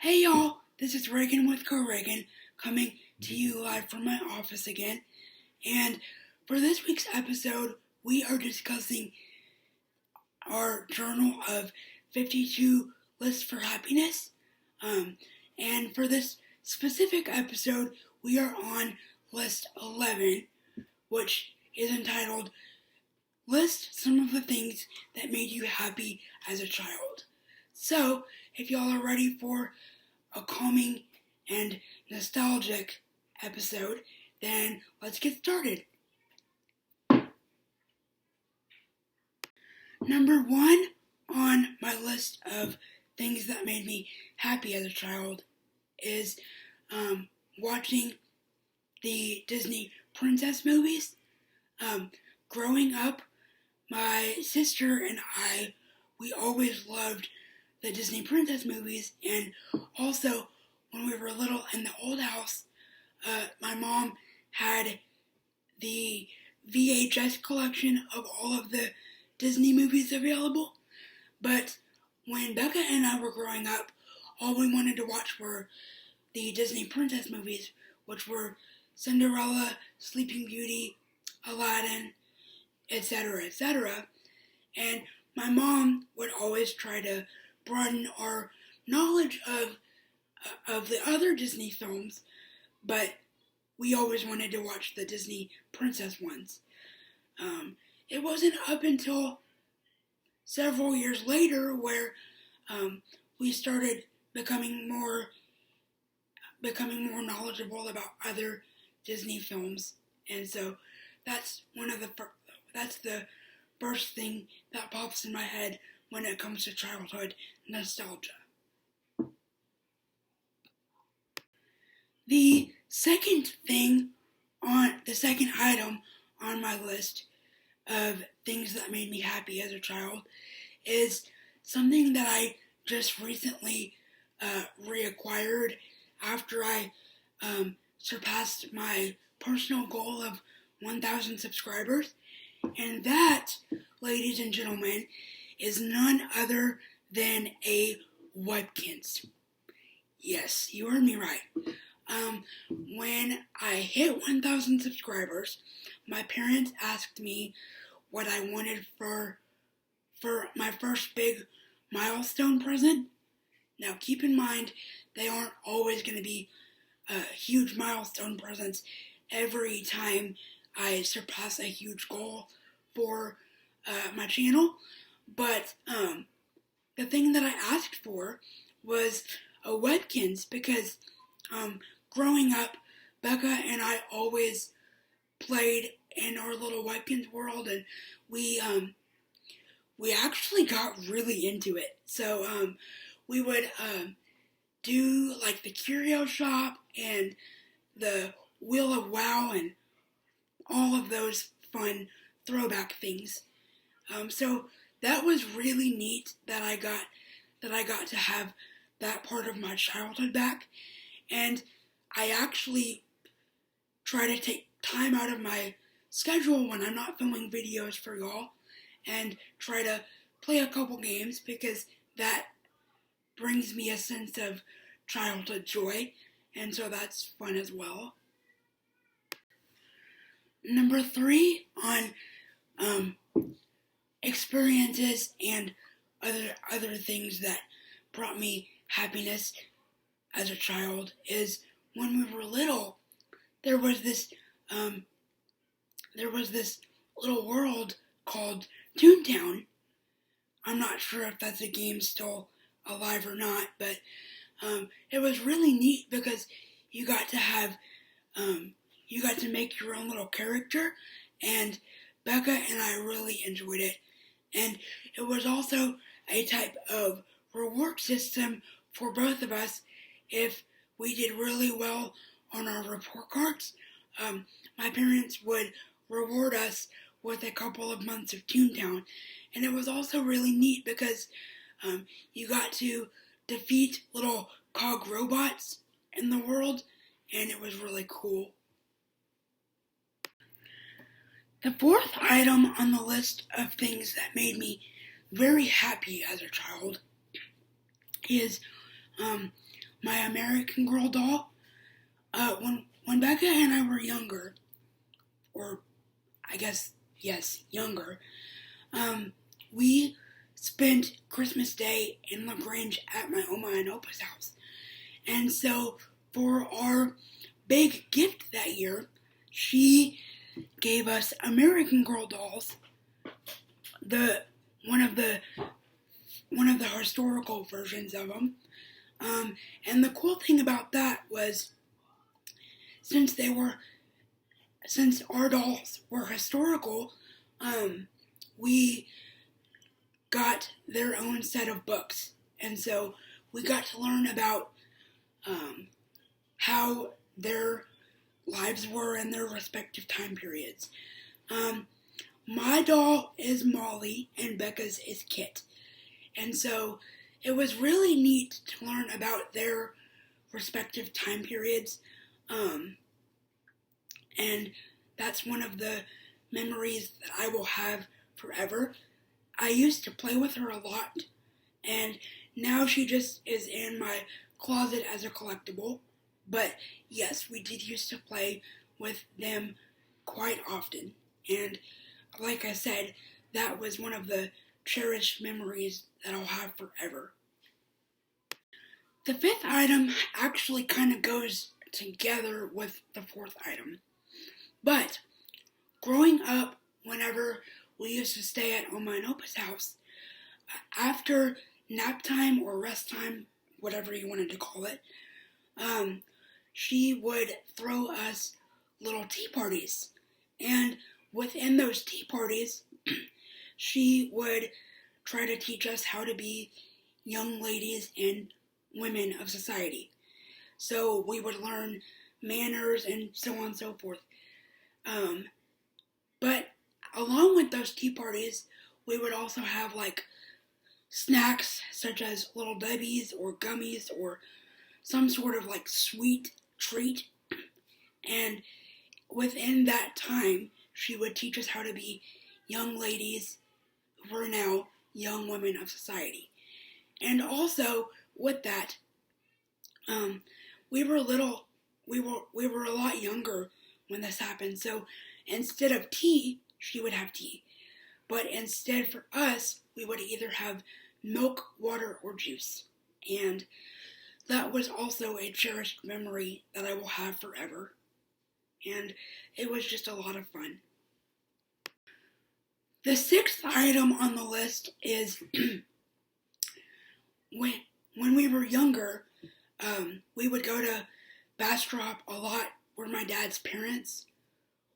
Hey y'all, this is Regan with Regan coming to you live from my office again. And for this week's episode, we are discussing our journal of 52 lists for happiness. And for this specific episode, we are on list 11, which is entitled List Some of the Things That Made You Happy as a Child. So, if y'all are ready for a calming and nostalgic episode, then let's get started. Number one on my list of things that made me happy as a child is watching the Disney princess movies. Growing up, my sister and I, we always loved the Disney princess movies, and also when we were little in the old house, my mom had the VHS collection of all of the Disney movies available. But when Becca and I were growing up, all we wanted to watch were the Disney princess movies, which were Cinderella, Sleeping Beauty, Aladdin, etc., etc. And my mom would always try to broaden our knowledge of the other Disney films, but we always wanted to watch the Disney princess ones. It wasn't up until several years later where we started becoming more knowledgeable about other Disney films, and so that's the first thing that pops in my head when it comes to childhood nostalgia. The second item on my list of things that made me happy as a child is something that I just recently reacquired after I surpassed my personal goal of 1,000 subscribers. And that, ladies and gentlemen, is none other than a Webkinz. Yes, you heard me right. When I hit 1,000 subscribers, my parents asked me what I wanted for my first big milestone present. Now, keep in mind, they aren't always going to be huge milestone presents every time I surpass a huge goal for my channel, but the thing that I asked for was a Webkinz because growing up, Becca and I always played in our little Webkinz world, and we actually got really into it. So we would do like the curio shop and the Wheel of Wow and all of those fun throwback things. So that was really neat that I got to have that part of my childhood back, and I actually try to take time out of my schedule when I'm not filming videos for y'all and try to play a couple games because that brings me a sense of childhood joy, and so that's fun as well. Number 3 on experiences and other things that brought me happiness as a child is when we were little. There was this little world called Toontown. I'm not sure if that's a game still alive or not, but it was really neat because you got to make your own little character, and Becca and I really enjoyed it. And it was also a type of reward system for both of us if we did really well on our report cards. My parents would reward us with a couple of months of Toontown, and it was also really neat because you got to defeat little cog robots in the world, and it was really cool. The fourth item on the list of things that made me very happy as a child is my American Girl doll. When Becca and I were younger, or I guess, yes, younger, we spent Christmas Day in LaGrange at my Oma and Opa's house. And so for our big gift that year, she gave us American Girl dolls, one of the historical versions of them. And the cool thing about that was, since our dolls were historical, we got their own set of books, and so we got to learn about how their lives were in their respective time periods. My doll is Molly, and Becca's is Kit, and so it was really neat to learn about their respective time periods, and that's one of the memories that I will have forever. I used to play with her a lot, and now she just is in my closet as a collectible. But yes, we did used to play with them quite often, and like I said, that was one of the cherished memories that I'll have forever. The fifth item actually kind of goes together with the fourth item. But growing up, whenever we used to stay at Oma and Opa's house, after nap time or rest time, whatever you wanted to call it, she would throw us little tea parties. And within those tea parties, she would try to teach us how to be young ladies and women of society. So we would learn manners and so on and so forth. But along with those tea parties, we would also have like snacks such as Little Debbie's or gummies or some sort of like sweet treat. And within that time, she would teach us how to be young ladies who are now young women of society. And also with that, we were a lot younger when this happened. So instead of tea, she would have tea. But instead for us, we would either have milk, water, or juice. And that was also a cherished memory that I will have forever. And it was just a lot of fun. The sixth item on the list is when we were younger, we would go to Bastrop a lot, where my dad's parents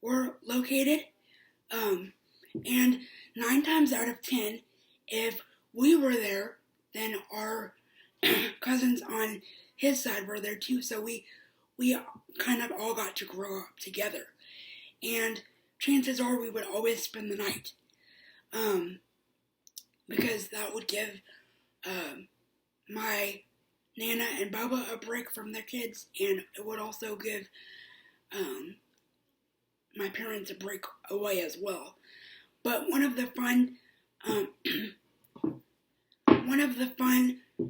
were located. And 9 times out of 10, if we were there, then our cousins on his side were there too. So we kind of all got to grow up together. And chances are we would always spend the night. Because that would give my Nana and Baba a break from their kids, and it would also give my parents a break away as well. But one of the fun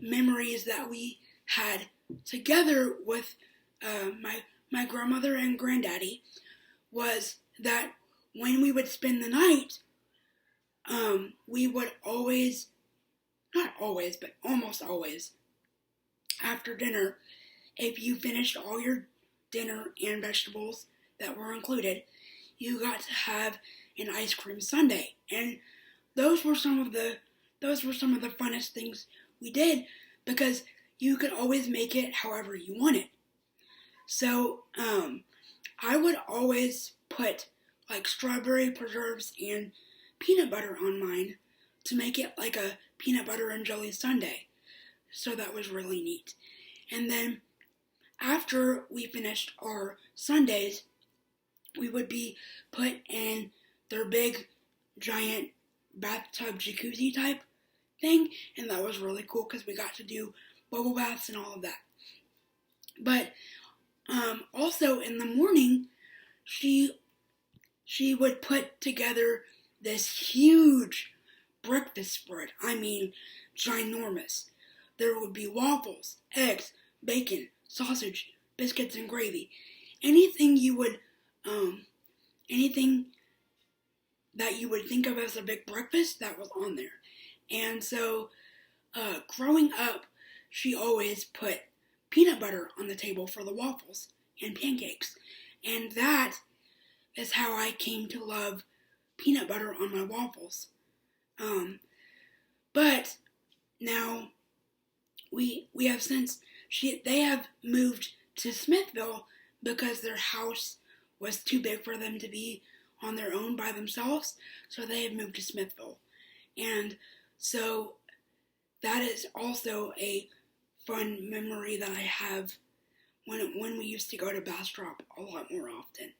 memories that we had together with my grandmother and granddaddy was that when we would spend the night, we would always, not always, but almost always, after dinner, if you finished all your dinner and vegetables that were included, you got to have an ice cream sundae. And those were some of the funnest things we did, because you could always make it however you wanted. So I would always put like strawberry preserves and peanut butter on mine to make it like a peanut butter and jelly sundae. So that was really neat. And then after we finished our sundaes, we would be put in their big giant bathtub jacuzzi type thing, and that was really cool because we got to do bubble baths and all of that. But also in the morning, she would put together this huge breakfast spread. I mean, ginormous. There would be waffles, eggs, bacon, sausage, biscuits, and gravy. Anything you would, anything that you would think of as a big breakfast, that was on there. And so, growing up, she always put peanut butter on the table for the waffles and pancakes. And that is how I came to love peanut butter on my waffles. But now we have since they have moved to Smithville because their house was too big for them to be on their own by themselves, so they have moved to Smithville. And so that is also a fun memory that I have when we used to go to Bastrop a lot more often.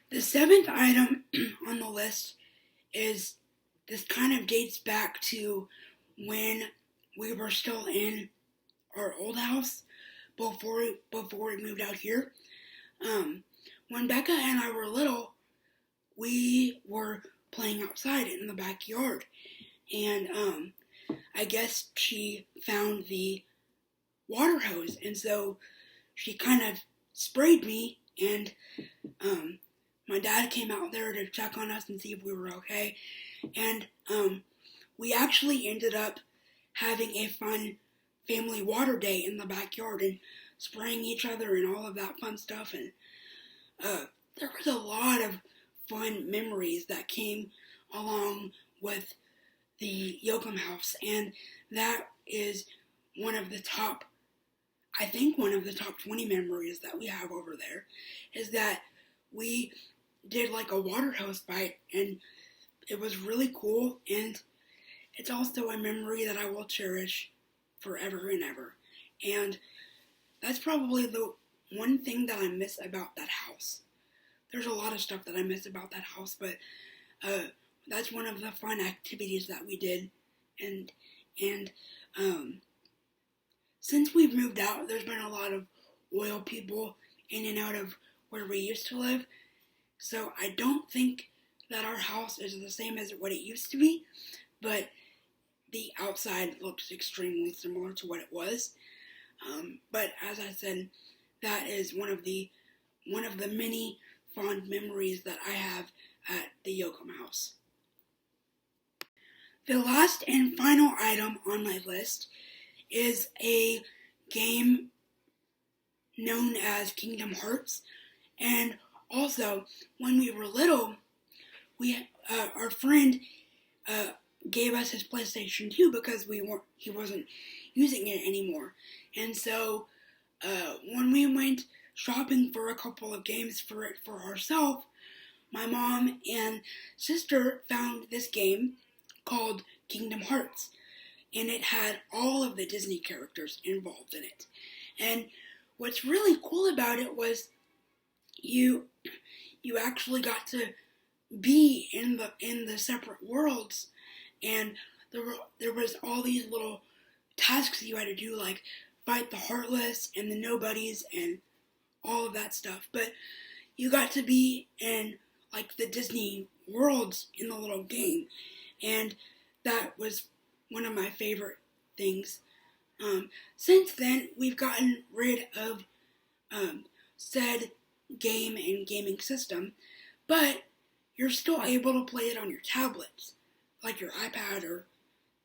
The seventh item on the list is, this kind of dates back to when we were still in our old house before we moved out here. When Becca and I were little, we were playing outside in the backyard, and I guess she found the water hose, and so she kind of sprayed me, and my dad came out there to check on us and see if we were okay, and we actually ended up having a fun family water day in the backyard and spraying each other and all of that fun stuff, and there was a lot of fun memories that came along with the Yoakum house, and that is one of the top 20 memories that we have over there, is that we did like a water hose fight, and it was really cool, and it's also a memory that I will cherish forever and ever. And that's probably the one thing that I miss about that house. There's a lot of stuff that I miss about that house, but that's one of the fun activities that we did. And since we've moved out, there's been a lot of oil people in and out of where we used to live. So I don't think that our house is the same as what it used to be, but the outside looks extremely similar to what it was. But as I said, that is one of the many fond memories that I have at the Yoakum house. The last and final item on my list is a game known as Kingdom Hearts. And also, when we were little, our friend gave us his PlayStation 2 because he wasn't using it anymore. And so when we went shopping for a couple of games for ourselves, my mom and sister found this game called Kingdom Hearts, and it had all of the Disney characters involved in it. And what's really cool about it was you actually got to be in the separate worlds, and there was all these little tasks you had to do, like fight the Heartless and the Nobodies and all of that stuff. But you got to be in like the Disney worlds in the little game, and that was one of my favorite things. Since then, we've gotten rid of said game and gaming system, but you're still able to play it on your tablets, like your iPad or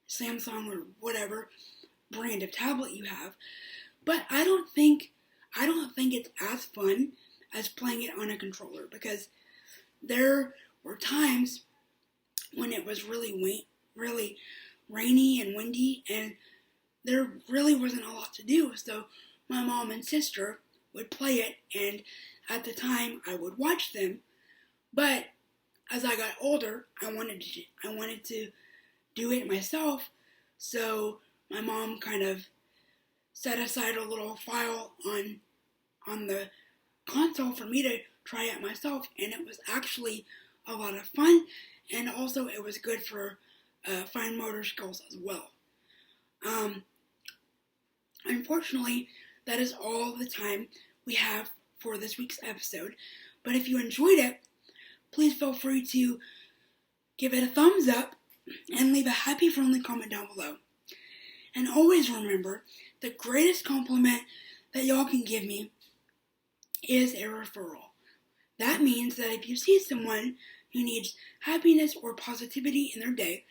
Samsung or whatever brand of tablet you have. But I don't think it's as fun as playing it on a controller, because there were times when it was really rainy and windy, and there really wasn't a lot to do. So my mom and sister would play it, and at the time I would watch them. But as I got older, I wanted to do it myself. So my mom kind of set aside a little file on the console for me to try it myself, and it was actually a lot of fun, and also it was good for fine motor skills as well. Unfortunately, that is all the time we have for this week's episode, but if you enjoyed it, please feel free to give it a thumbs up and leave a happy, friendly comment down below. And always remember The greatest compliment that y'all can give me is a referral. That means that if you see someone who needs happiness or positivity in their day,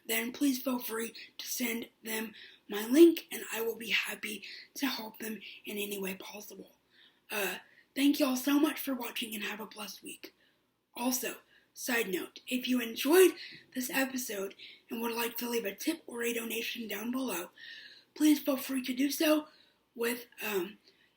then please feel free to send them my link, and I will be happy to help them in any way possible. Thank y'all so much for watching, and have a blessed week. Also, side note, if you enjoyed this episode and would like to leave a tip or a donation down below, please feel free to do so with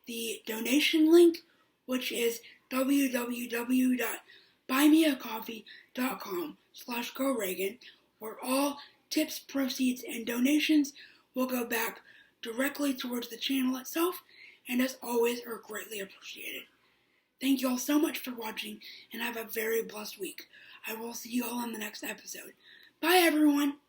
the donation link, which is www.buymeacoffee.com/GoRegan, where all tips, proceeds, and donations will go back directly towards the channel itself, and as always are greatly appreciated. Thank you all so much for watching, and have a very blessed week. I will see you all in the next episode. Bye, everyone!